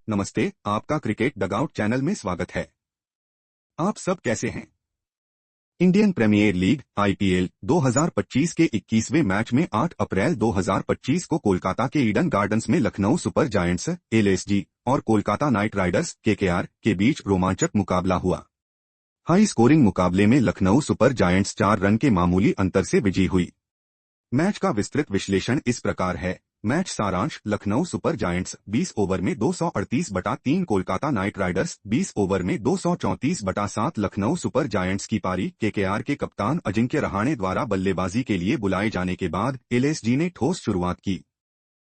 नमस्ते, आपका cricket dugout channel में स्वागत है। आप सब कैसे हैं? इंडियन प्रीमियर लीग आईपीएल 2025 के 21वें मैच में 8 अप्रैल 2025 को कोलकाता के ईडन गार्डन्स में लखनऊ सुपर जायंट्स एलएसजी और कोलकाता नाइट राइडर्स केकेआर के बीच रोमांचक मुकाबला हुआ। हाई स्कोरिंग मुकाबले में लखनऊ सुपर जायंट्स 4 रन के मामूली अंतर से विजयी हुई। मैच का विस्तृत विश्लेषण इस प्रकार है। मैच सारांश: लखनऊ सुपर जायंट्स 20 ओवर में 238/3, कोलकाता नाइट राइडर्स 20 ओवर में 234/7। लखनऊ सुपर जायंट्स की पारी। केकेआर के कप्तान अजिंक्य रहाणे द्वारा बल्लेबाजी के लिए बुलाए जाने के बाद एलएसजी ने ठोस शुरुआत की।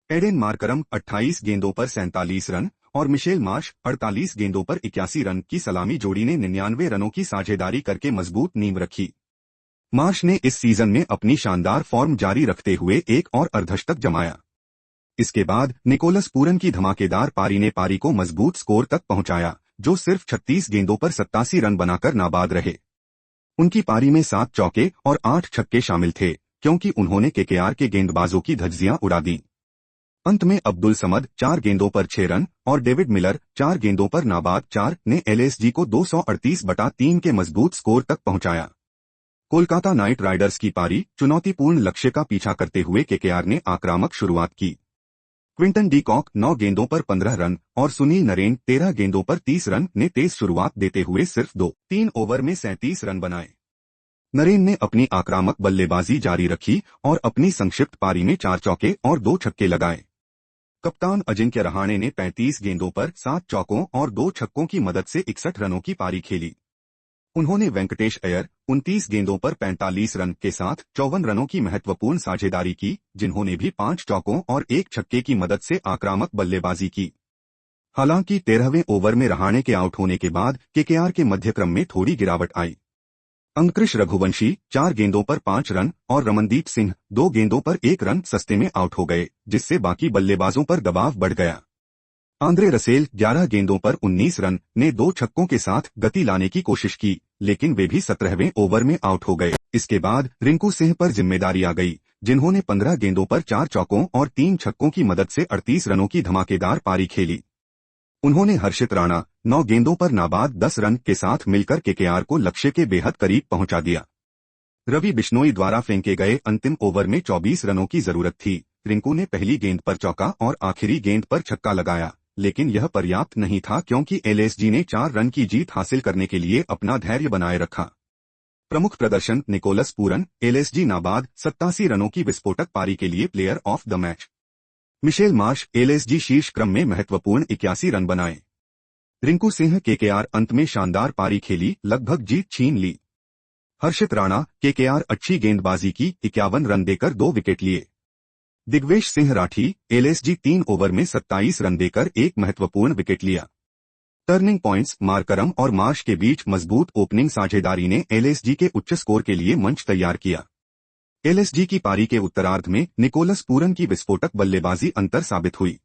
एडेन मार्करम 28 गेंदों पर 47 रन और मिशेल मार्श 48 गेंदों पर 81 रन की सलामी जोड़ी ने 99 रनों की साझेदारी करके मजबूत नींव रखी। मार्श ने इस सीजन में अपनी शानदार फॉर्म जारी रखते हुए एक और अर्धशतक जमाया। इसके बाद निकोलस पूरन की धमाकेदार पारी ने पारी को मजबूत स्कोर तक पहुंचाया, जो सिर्फ 36 गेंदों पर 87 रन बनाकर नाबाद रहे। उनकी पारी में 7 चौके और 8 छक्के शामिल थे, क्योंकि उन्होंने केकेआर के गेंदबाजों की धज्जियां उड़ा दी। अंत में अब्दुल समद 4 गेंदों पर 6 रन और डेविड मिलर 4 गेंदों पर नाबाद 4 ने एलएसजी को 238/3 के मजबूत स्कोर तक पहुंचाया। कोलकाता नाइट राइडर्स की पारी। चुनौतीपूर्ण लक्ष्य का पीछा करते हुए केकेआर ने आक्रामक शुरुआत की। क्विंटन डी कॉक 9 गेंदों पर 15 रन और सुनील नरेन 13 गेंदों पर 30 रन ने तेज शुरुआत देते हुए सिर्फ 2-3 ओवर में 37 रन बनाए। नरेन ने अपनी आक्रामक बल्लेबाजी जारी रखी और अपनी संक्षिप्त पारी में 4 चौके और 2 छक्के लगाए। कप्तान अजिंक्य रहाणे ने 35 गेंदों पर 7 चौकों और 2 छक्कों की मदद से 61 रनों की पारी खेली। उन्होंने वेंकटेश अय्यर 29 गेंदों पर 45 रन के साथ 54 रनों की महत्वपूर्ण साझेदारी की, जिन्होंने भी 5 चौकों और 1 छक्के की मदद से आक्रामक बल्लेबाजी की। हालांकि 13वें ओवर में रहाणे के आउट होने के बाद केकेआर के मध्यक्रम में थोड़ी गिरावट आई। अंकुरिश रघुवंशी 4 गेंदों पर 5 रन और रमनदीप सिंह 2 गेंदों पर 1 रन सस्ते में आउट हो गए, जिससे बाकी बल्लेबाजों पर दबाव बढ़ गया। आंद्रे रसेल 11 गेंदों पर 19 रन ने 2 छक्कों के साथ गति लाने की कोशिश की, लेकिन वे भी 17वें ओवर में आउट हो गए। इसके बाद रिंकू सिंह पर जिम्मेदारी आ गई, जिन्होंने 15 गेंदों पर 4 चौकों और 3 छक्कों की मदद से 38 रनों की धमाकेदार पारी खेली। उन्होंने हर्षित राणा 9 गेंदों पर नाबाद 10 रन के साथ मिलकर केकेआर को लक्ष्य के बेहद करीब पहुंचा दिया। रवि बिश्नोई द्वारा फेंके गए अंतिम ओवर में 24 रनों की जरूरत थी। रिंकू ने पहली गेंद पर चौका और आखिरी गेंद पर छक्का लगाया, लेकिन यह पर्याप्त नहीं था, क्योंकि एलएसजी ने 4 रन की जीत हासिल करने के लिए अपना धैर्य बनाए रखा। प्रमुख प्रदर्शन: निकोलस पूरन एलएसजी नाबाद 87 रनों की विस्फोटक पारी के लिए player of the match. Mitchell Marsh LSG शीर्ष क्रम में महत्वपूर्ण 81 रन बनाए। रिंकू सिंह केकेआर अंत में शानदार पारी खेली, लगभग जीत छीन ली। हर्षित राणा केकेआर अच्छी गेंदबाजी की, 51 रन देकर 2 विकेट लिए। दिग्वेश सिंह राठी एलएसजी 3 ओवर में 27 रन देकर 1 महत्वपूर्ण विकेट लिया। टर्निंग पॉइंट्स: मार्करम और मार्श के बीच मजबूत ओपनिंग साझेदारी ने एलएसजी के उच्च स्कोर के लिए मंच तैयार किया। एलएसजी की पारी के उत्तरार्ध में निकोलस पूरन की विस्फोटक बल्लेबाजी अंतर साबित हुई।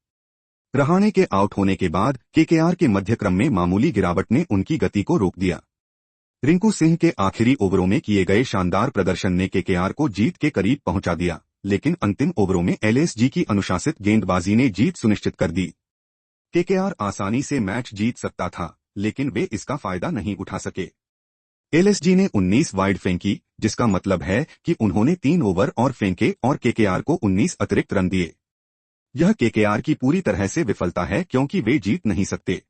रहाणे के आउट होने के बाद केकेआर के मध्यक्रम में मामूली गिरावट ने उनकी गति को रोक दिया। रिंकू सिंह के आखिरी ओवरों में किए गए शानदार प्रदर्शन ने केकेआर को जीत के करीब पहुंचा दिया, लेकिन अंतिम ओवरों में एलएसजी की अनुशासित गेंदबाजी ने जीत सुनिश्चित कर दी। केकेआर आसानी से मैच जीत सकता था, लेकिन वे इसका फायदा नहीं उठा सके। एलएसजी ने 19 वाइड फेंकी, जिसका मतलब है कि उन्होंने 3 ओवर और फेंके और केकेआर को 19 अतिरिक्त रन दिए। यह केकेआर की पूरी तरह से विफलता है, क्योंकि वे जीत नहीं सकते।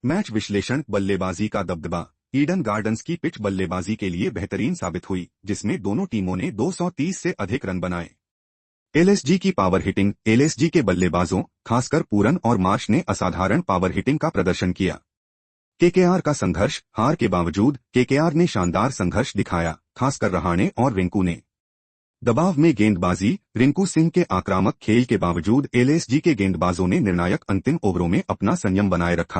मैच विश्लेषण: बल्लेबाजी का दबदबा: ईडन गार्डन्स की पिच बल्लेबाजी के लिए बेहतरीन साबित हुई, जिसमें दोनों टीमों ने 230 से अधिक रन बनाए। एलएसजी की पावर हिटिंग: एलएसजी के बल्लेबाजों, खासकर पूरन और मार्श ने असाधारण पावर हिटिंग का प्रदर्शन किया। केकेआर का संघर्ष: हार के बावजूद केकेआर ने शानदार संघर्ष दिखाया, खासकर रहाणे और रिंकू ने। दबाव में गेंदबाजी: रिंकू सिंह के आक्रामक खेल के बावजूद एलएसजी के गेंदबाजों ने निर्णायक अंतिम ओवरों में अपना संयम बनाए रखा।